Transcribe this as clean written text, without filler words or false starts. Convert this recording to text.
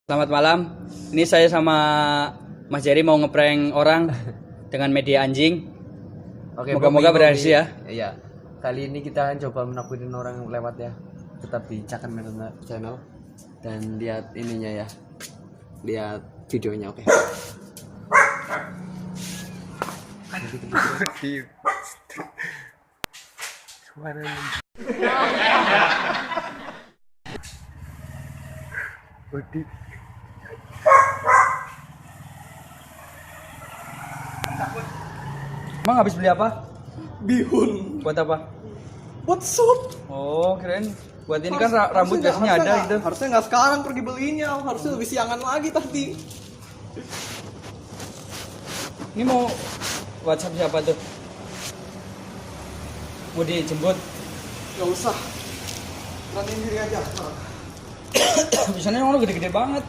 Selamat malam. Ini saya sama Mas Jerry mau ngeprank orang dengan media anjing. Oke, Moga-moga berhasil ya. Iya. Kali ini kita akan coba menakutin orang lewat ya. Tetap di Cakan Medan Channel dan lihat ininya ya. Lihat videonya, oke. Emang habis beli apa? Bihun. Buat apa? Buat sup. Oh, keren. Buat ini kan rambut biasanya ada gitu. Harusnya nggak sekarang pergi belinya, harusnya lebih siangan lagi tadi. Ini mau WhatsApp siapa tuh? Mau dijemput? Gak usah. Beraniin diri aja. Biasanya orang gede-gede banget.